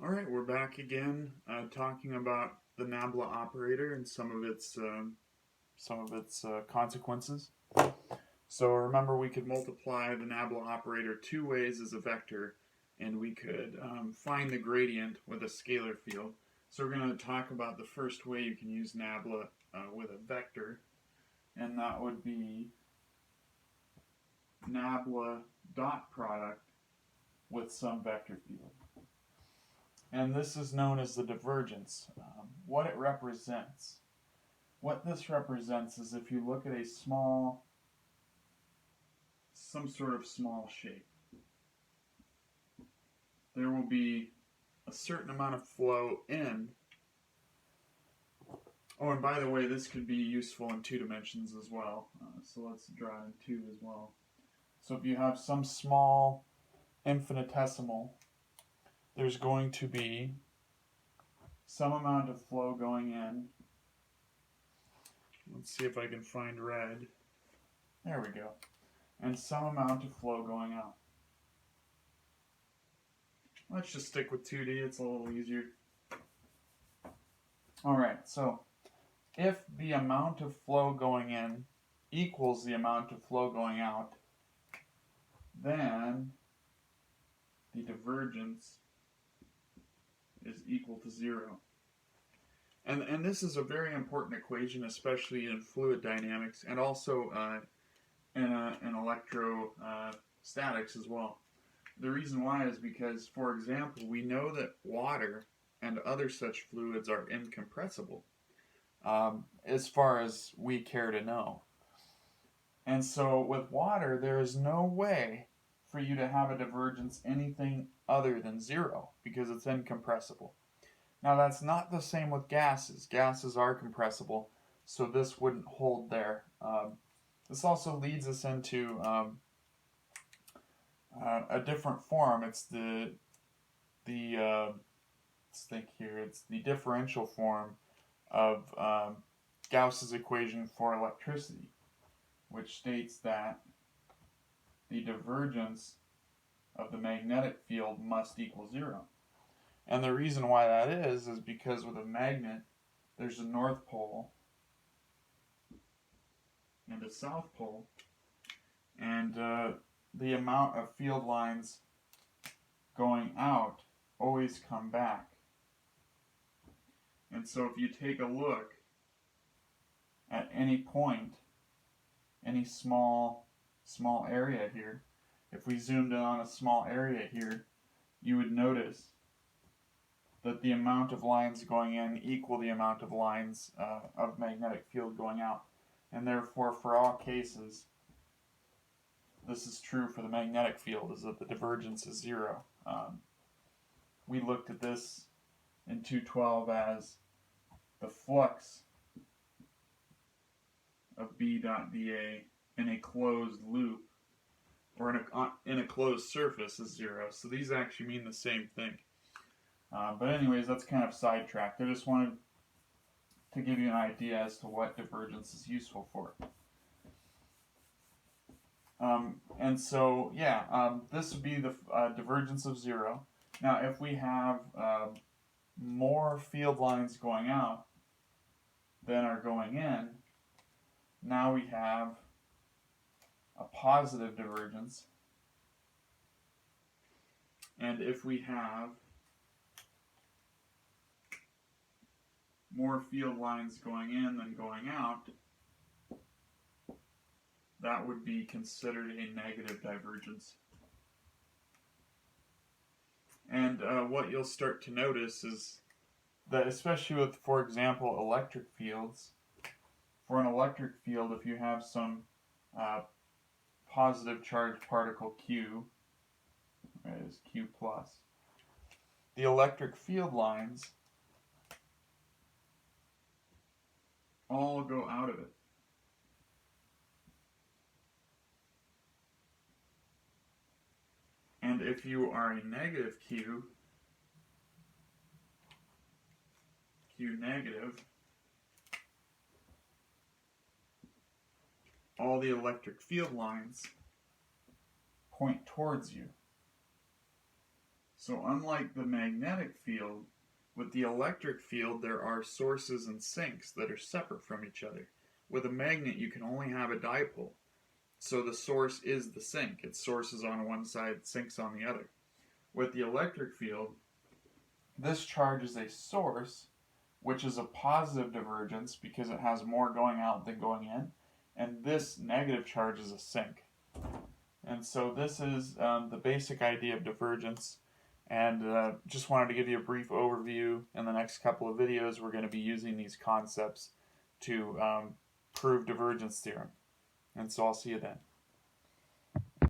All right, we're back again, talking about the nabla operator and some of its consequences. So remember, we could multiply the nabla operator two ways as a vector, and we could find the gradient with a scalar field. So we're going to talk about the first way you can use nabla with a vector, and that would be nabla dot product with some vector field. And this is known as the divergence. What it represents. What this represents is if you look at some sort of small shape, there will be a certain amount of flow in. Oh, and by the way, this could be useful in two dimensions as well. So let's draw it in two as well. So if you have some small infinitesimal, there's going to be some amount of flow going in. Let's see if I can find red. There we go. And some amount of flow going out. Let's just stick with 2D, it's a little easier. Alright, so if the amount of flow going in equals the amount of flow going out, then the divergence is equal to 0. And this is a very important equation, especially in fluid dynamics and also in electrostatics as well. The reason why is because, for example, we know that water and other such fluids are incompressible, as far as we care to know. And so with water, there is no way for you to have a divergence anything other than 0 because it's incompressible. Now that's not the same with gases. Gases are compressible, so this wouldn't hold there. This also leads us into a different form. It's let's think here. It's the differential form of Gauss's equation for electricity, which states that the divergence of the magnetic field must equal 0. And the reason why that is because with a magnet, there's a north pole and a south pole, and the amount of field lines going out always come back. And so if you take a look at any point, any small area here, if we zoomed in on a small area here, you would notice that the amount of lines going in equal the amount of lines of magnetic field going out. And therefore, for all cases, this is true for the magnetic field, is that the divergence is 0. We looked at this in 212 as the flux of B dot dA in a closed loop, or in a closed surface, is 0. So these actually mean the same thing. But anyways, that's kind of sidetracked. I just wanted to give you an idea as to what divergence is useful for. And so, yeah, this would be the divergence of 0. Now, if we have more field lines going out than are going in, now we have a positive divergence. And if we have more field lines going in than going out, that would be considered a negative divergence. And what you'll start to notice is that, especially with, for example, electric fields, for an electric field, if you have some positive charged particle Q, right, is Q plus, the electric field lines all go out of it. And if you are a negative Q negative, all the electric field lines point towards you. So unlike the magnetic field, with the electric field there are sources and sinks that are separate from each other. With a magnet you can only have a dipole. So the source is the sink. Its source is on one side, sinks on the other. With the electric field, this charge is a source, which is a positive divergence because it has more going out than going in, and this negative charge is a sink. And so this is the basic idea of divergence, and just wanted to give you a brief overview. In the next couple of videos we're going to be using these concepts to prove divergence theorem. And so I'll see you then.